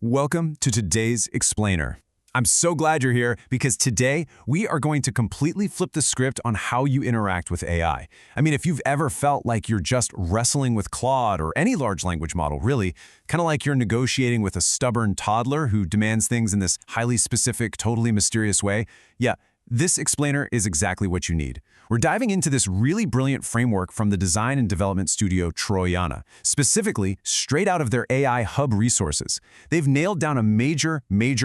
Welcome to today's Explainer. I'm so glad you're here because today we are going to completely flip the script on how you interact with AI. I mean, if you've ever felt like you're just wrestling with Claude or any large language model, really, kind of like you're negotiating with a stubborn toddler who demands things in this highly specific, totally mysterious way, yeah, this explainer is exactly what you need. We're diving into this really brilliant framework from the design and development studio Troiana, specifically straight out of their AI hub resources. They've nailed down a major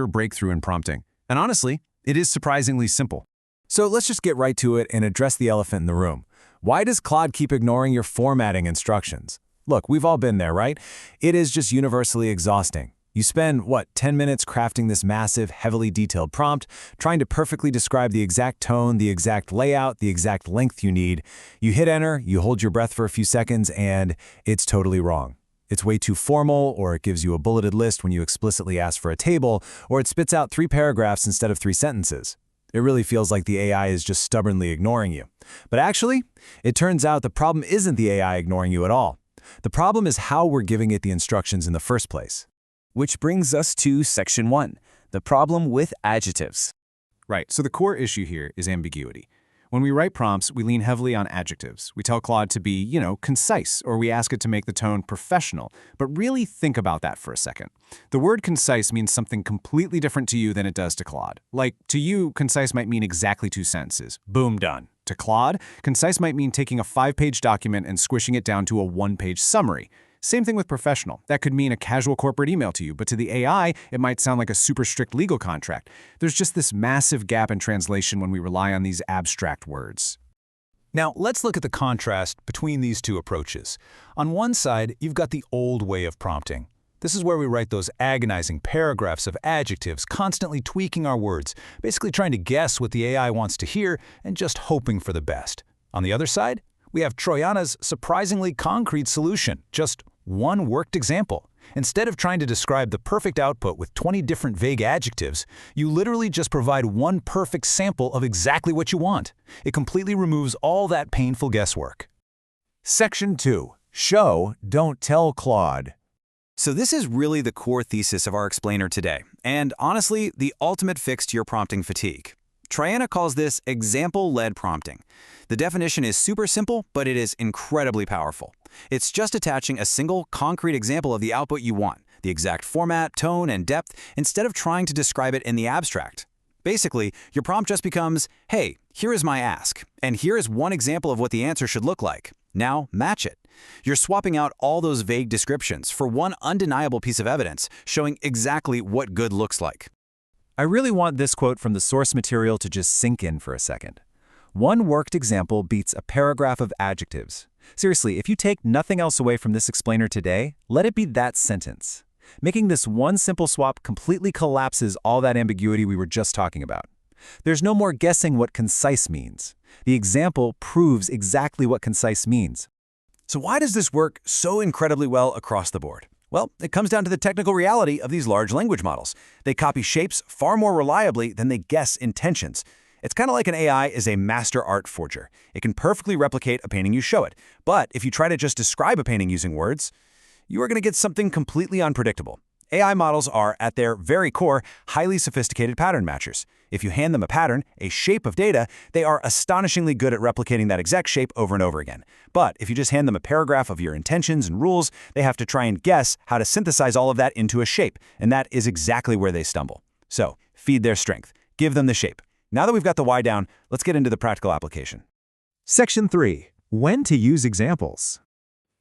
breakthrough in prompting. And honestly, it is surprisingly simple. So let's just get right to it and address the elephant in the room. Why does Claude keep ignoring your formatting instructions? Look, we've all been there, right? It is just universally exhausting. You spend, 10 minutes crafting this massive, heavily detailed prompt, trying to perfectly describe the exact tone, the exact layout, the exact length you need. You hit enter, you hold your breath for a few seconds, and it's totally wrong. It's way too formal, or it gives you a bulleted list when you explicitly ask for a table, or it spits out 3 paragraphs instead of 3 sentences. It really feels like the AI is just stubbornly ignoring you. But actually, it turns out the problem isn't the AI ignoring you at all. The problem is how we're giving it the instructions in the first place. Which brings us to Section 1, the problem with adjectives. Right, so the core issue here is ambiguity. When we write prompts, we lean heavily on adjectives. We tell Claude to be, concise, or we ask it to make the tone professional. But really think about that for a second. The word concise means something completely different to you than it does to Claude. Like, to you, concise might mean exactly 2 sentences. Boom, done. To Claude, concise might mean taking a 5-page document and squishing it down to a 1-page summary. Same thing with professional. That could mean a casual corporate email to you, but to the AI, it might sound like a super strict legal contract. There's just this massive gap in translation when we rely on these abstract words. Now, let's look at the contrast between these two approaches. On one side, you've got the old way of prompting. This is where we write those agonizing paragraphs of adjectives, constantly tweaking our words, basically trying to guess what the AI wants to hear and just hoping for the best. On the other side, we have Troiana's surprisingly concrete solution, just one worked example. Instead of trying to describe the perfect output with 20 different vague adjectives, you literally just provide one perfect sample of exactly what you want. It completely removes all that painful guesswork. Section 2. Show, don't tell Claude. So this is really the core thesis of our explainer today, and honestly, the ultimate fix to your prompting fatigue. Troiana calls this example-led prompting. The definition is super simple, but it is incredibly powerful. It's just attaching a single, concrete example of the output you want, the exact format, tone, and depth, instead of trying to describe it in the abstract. Basically, your prompt just becomes, hey, here is my ask, and here is one example of what the answer should look like. Now, match it. You're swapping out all those vague descriptions for one undeniable piece of evidence, showing exactly what good looks like. I really want this quote from the source material to just sink in for a second. One worked example beats a paragraph of adjectives. Seriously, if you take nothing else away from this explainer today, let it be that sentence. Making this one simple swap completely collapses all that ambiguity we were just talking about. There's no more guessing what concise means. The example proves exactly what concise means. So why does this work so incredibly well across the board? Well, it comes down to the technical reality of these large language models. They copy shapes far more reliably than they guess intentions. It's kind of like an AI is a master art forger. It can perfectly replicate a painting you show it. But if you try to just describe a painting using words, you are going to get something completely unpredictable. AI models are, at their very core, highly sophisticated pattern matchers. If you hand them a pattern, a shape of data, they are astonishingly good at replicating that exact shape over and over again. But if you just hand them a paragraph of your intentions and rules, they have to try and guess how to synthesize all of that into a shape, and that is exactly where they stumble. So, feed their strength. Give them the shape. Now that we've got the why down, let's get into the practical application. Section 3. When to use examples.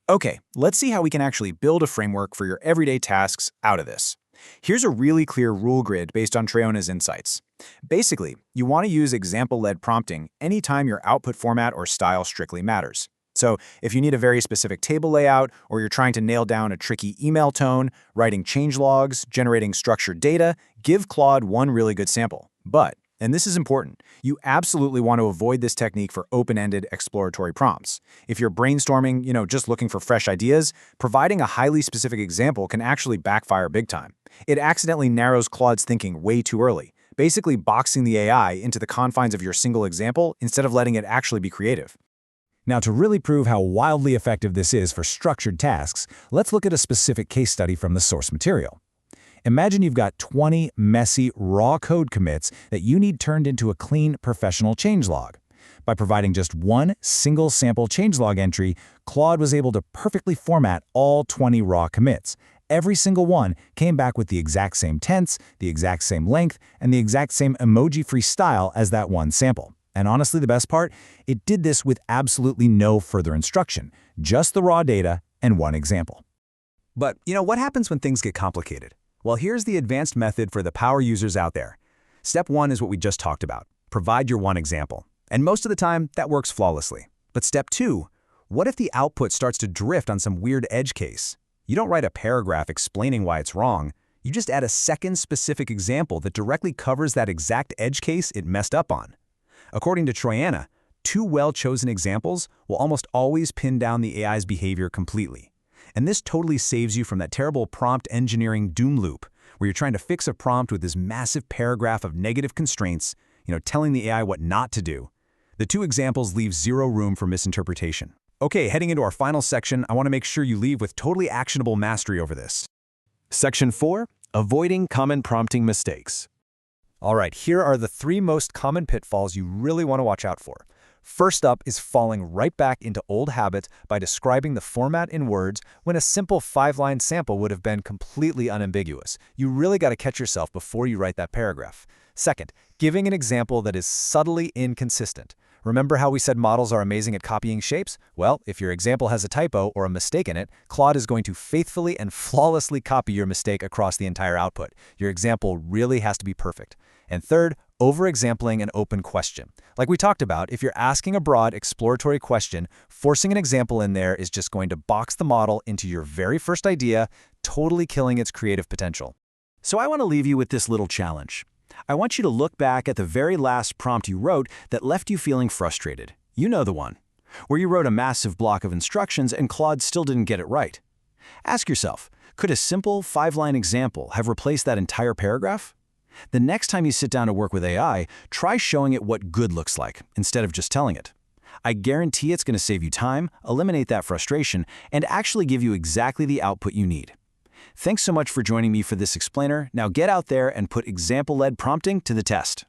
Okay, let's see how we can actually build a framework for your everyday tasks out of this. Here's a really clear rule grid based on Troiana's insights. Basically, you want to use example-led prompting anytime your output format or style strictly matters. So if you need a very specific table layout, or you're trying to nail down a tricky email tone, writing change logs, generating structured data, give Claude one really good sample. But, and this is important, you absolutely want to avoid this technique for open-ended exploratory prompts. If you're brainstorming, just looking for fresh ideas, providing a highly specific example can actually backfire big time. It accidentally narrows Claude's thinking way too early, basically boxing the AI into the confines of your single example instead of letting it actually be creative. Now, to really prove how wildly effective this is for structured tasks, let's look at a specific case study from the source material. Imagine you've got 20 messy, raw code commits that you need turned into a clean, professional changelog. By providing just one single sample changelog entry, Claude was able to perfectly format all 20 raw commits. Every single one came back with the exact same tense, the exact same length, and the exact same emoji-free style as that one sample. And honestly, the best part? It did this with absolutely no further instruction, just the raw data and one example. But, what happens when things get complicated? Well, here's the advanced method for the power users out there. Step 1 is what we just talked about. Provide your one example. And most of the time, that works flawlessly. But step 2, what if the output starts to drift on some weird edge case? You don't write a paragraph explaining why it's wrong. You just add a second specific example that directly covers that exact edge case it messed up on. According to Troiana, 2 well-chosen examples will almost always pin down the AI's behavior completely. And this totally saves you from that terrible prompt engineering doom loop, where you're trying to fix a prompt with this massive paragraph of negative constraints, telling the AI what not to do. The 2 examples leave zero room for misinterpretation. Okay, heading into our final section, I want to make sure you leave with totally actionable mastery over this. Section 4, Avoiding Common Prompting Mistakes. All right, here are the 3 most common pitfalls you really want to watch out for. First up is falling right back into old habits by describing the format in words when a simple 5-line sample would have been completely unambiguous. You really got to catch yourself before you write that paragraph. Second, giving an example that is subtly inconsistent. Remember how we said models are amazing at copying shapes? Well, if your example has a typo or a mistake in it, Claude is going to faithfully and flawlessly copy your mistake across the entire output. Your example really has to be perfect. And third, over-exampling an open question. Like we talked about, if you're asking a broad, exploratory question, forcing an example in there is just going to box the model into your very first idea, totally killing its creative potential. So I want to leave you with this little challenge. I want you to look back at the very last prompt you wrote that left you feeling frustrated. You know the one, where you wrote a massive block of instructions and Claude still didn't get it right. Ask yourself, could a simple 5-line example have replaced that entire paragraph? The next time you sit down to work with AI, try showing it what good looks like instead of just telling it. I guarantee it's going to save you time, eliminate that frustration, and actually give you exactly the output you need. Thanks so much for joining me for this explainer. Now get out there and put example-led prompting to the test.